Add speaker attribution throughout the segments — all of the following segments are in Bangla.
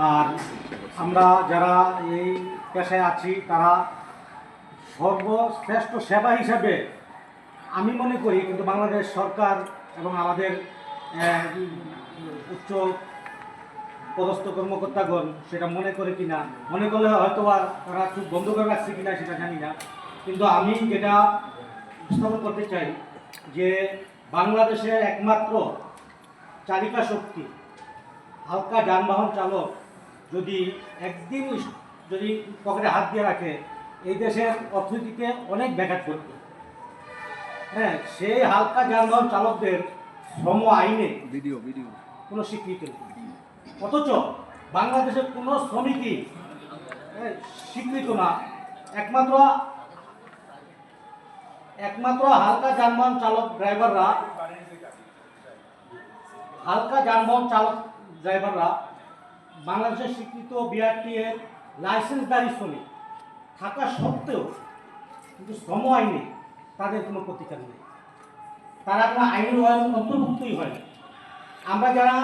Speaker 1: আর আমরা যারা এই পেশায় আছি তারা সর্বশ্রেষ্ঠ সেবা হিসাবে আমি মনে করি, কিন্তু বাংলাদেশ সরকার এবং আমাদের উচ্চ পদস্থ কর্মকর্তাগণ সেটা মনে করে কিনা, মনে করলে হয়তো আর তারা চুপ বন্ধ করে রাখছে কিনা সেটা জানি না। কিন্তু আমি যেটা উপস্থাপন করতে চাই যে বাংলাদেশের একমাত্র চালিকা শক্তি হালকা যানবাহন চালক যদি একদিন যদি পকেটে হাত দিয়ে রাখে, এই দেশের অর্থনীতিতে অনেক ব্যাঘাত করবে। হ্যাঁ, সেই হালকা যানবাহন চালকদের শ্রম আইনে কোনো স্বীকৃতি নেই, অথচ বাংলাদেশের কোনো শ্রমিকই স্বীকৃত না। একমাত্র হালকা যানবাহন চালক ড্রাইভাররা বাংলাদেশের স্বীকৃত বিআরটি এর লাইসেন্সধারী শ্রমিক থাকা সত্ত্বেও কিন্তু শ্রম আইনে তাদের কোনো প্রতিকার নেই, তারা কোনো আইনের অন্তর্ভুক্তই হয় না। আমরা যারা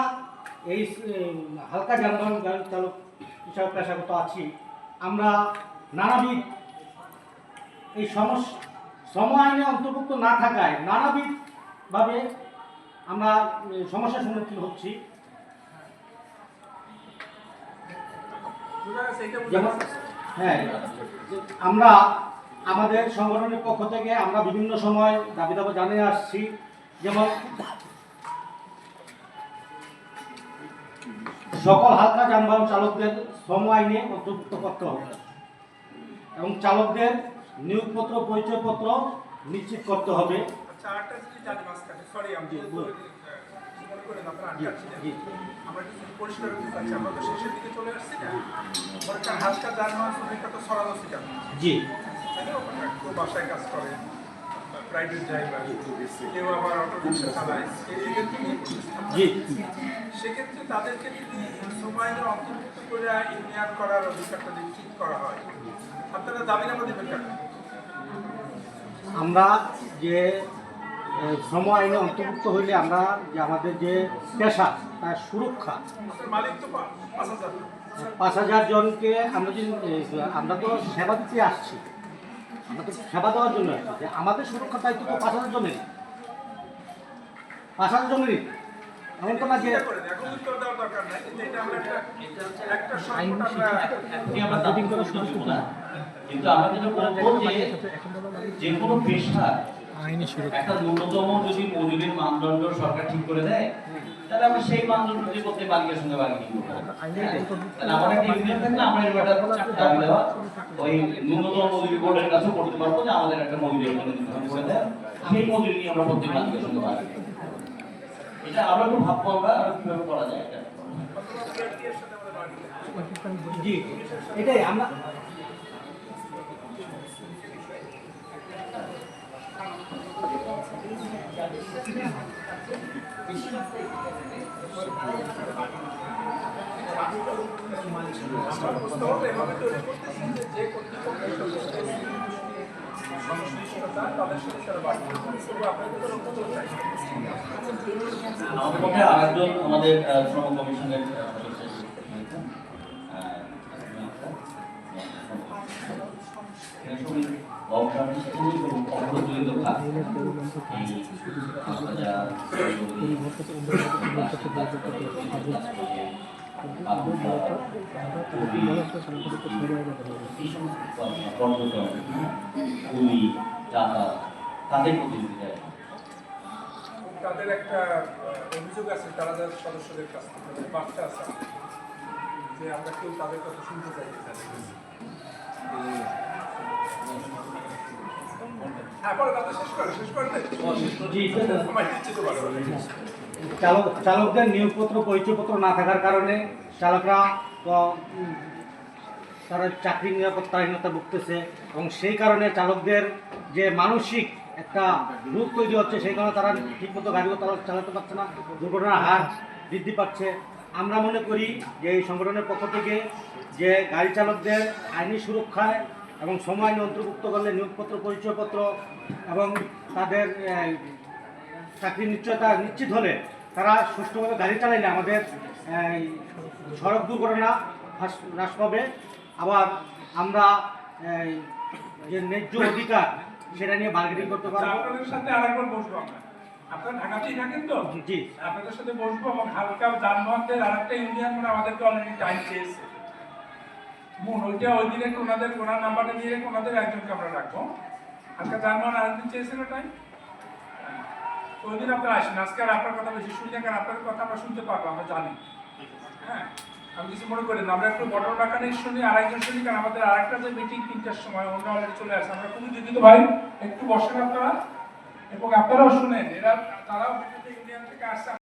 Speaker 1: এই হালকা যানবাহন গাড়ি চালক হিসাবে পেশাগত আছি, আমরা নানাবিধ এই শ্রম আইনে অন্তর্ভুক্ত না থাকায় নানাবিধভাবে আমরা সমস্যার সম্মুখীন হচ্ছি। হ্যাঁ, আমরা আমাদের সংগঠনের পক্ষ থেকে আমরা বিভিন্ন সময় দাবি দাবা জানিয়ে আসছি, যেমন সকল হালকা যানবাহন চালকদের শ্রম আইনে অন্তর্ভুক্ত করতে হবে এবং চালকদের নিয়োগপত্র পরিচয়পত্র নিশ্চিত করতে হবে। জি,
Speaker 2: বাসায় কাজ করে, প্রাইভেট ড্রাইভার, কেউ আবার অটো রিক্সা চালায়,
Speaker 1: জি,
Speaker 2: সেক্ষেত্রে তাদেরকে যদি সময় অন্তর্ভুক্ত করে ইউনিয়ন করার অধিকারটা যদি ঠিক করা হয়, আপনারা দাবিনামা দেবেন কেন?
Speaker 1: আমরা যে শ্রম আইনে অন্তর্ভুক্ত হইলে আমরা যে আমাদের যে পেশা তার সুরক্ষা,
Speaker 2: মালিক তো
Speaker 1: 5,000 জনকে আমরা তো সেবা দিতে আসছি, আমরা তো সেবা দেওয়ার জন্য আসছি, যে আমাদের সুরক্ষার দায়িত্ব তো 5,000 জনেরই, 5,000 জনেরই। এমন তো না যে
Speaker 3: কিন্তু আমরা যেটা বলবো যে কোনো পেশা একটা ন্যূনতম যদি মজুরির মানদণ্ড সরকার ঠিক করে দেয়, তাহলে আমরা সেই মানদণ্ড যদি করতে মালিকের সঙ্গে বার্গেনিং করবো। তাহলে আমাদের একটা ইউনিয়ন থাকলে আমরা এর দাবি দেওয়া ওই ন্যূনতম মজুরি বোর্ডের কাছে করতে পারবো যে আমাদের একটা মজুরি নির্ধারণ করে দেয়, সেই মজুরি নিয়ে আমরা প্রত্যেক মালিকের সঙ্গে বার্গেনিং করবো। এটা আমরা একটু ভাববো আমরা আরো কিভাবে করা যায় এটা।
Speaker 1: জি, এটাই আমরা
Speaker 3: আমাদের মধ্যে আরেকজন আমাদের শ্রম কমিশনের তাদের
Speaker 2: একটা অভিযোগ আছে তারা সদস্যদের কাছ থেকে বার্তা আছে যে আমরা কেউ তাদের কথা শুনতে চাই।
Speaker 1: চালকদের নিয়োগপত্র পরিচয়পত্র না থাকার কারণে চালকরা তারা চাকরি নিরাপত্তাহীনতা ভুগতেছে এবং সেই কারণে চালকদের যে মানসিক একটা রূপ তৈরি হচ্ছে, সেই কারণে তারা ঠিকমতো গাড়িও চালাতে পারছে না, দুর্ঘটনার হার বৃদ্ধি পাচ্ছে। আমরা মনে করি যে এই সংগঠনের পক্ষ থেকে যে গাড়ি চালকদের আইনি সুরক্ষায় এবং সময় অন্তর্ভুক্ত করলে নিয়োগপত্র পরিচয়পত্র এবং তাদের চাকরির নিশ্চয়তা নিশ্চিত হলে তারা সুষ্ঠুভাবে গাড়ি চালাইলে আমাদের এই সড়ক দুর্ঘটনা হ্রাস পাবে। আবার আমরা এই যে ন্যায্য অধিকার সেটা নিয়ে বার্গেনিং করতে পারবো।
Speaker 2: আপনাদের সাথে আরেকবার বসবো আমরা, আপনারা ঢাকাতেই থাকেন তো,
Speaker 1: জি,
Speaker 2: আপনাদের সাথে বসবো এবং হালকা যানবাহনদের আরেকটা ইউনিয়ন মানে আমাদেরকে অলরেডি টাইম চেয়েছে, ওইটা ওই দিনে ওনার নাম্বারটা দিয়ে রেখে ওনাদের একজনকে আমরা রাখবো। হালকা যানবাহন আরেকদিন চেয়েছিল টাইম, ওই দিন আপনারা আসেন। আজকে আর আপনার কথা বেশি শুনি না, কারণ আপনার কথা আমরা শুনতে পারবো, আমরা জানি। হ্যাঁ, আমি কিছু মনে করি না, আমরা একটু বটল মেকানিক শুনি, আরেকজন শুনি, কারণ আমাদের আরেকটা যে মিটিং 3টার সময় অন্য অলরেডি চলে আসে। আমরা খুবই দুঃখিত ভাই, একটু বসেন আপনারা এবং আপনারাও শুনেন, তারাও ইউনিয়ন থেকে আসছে।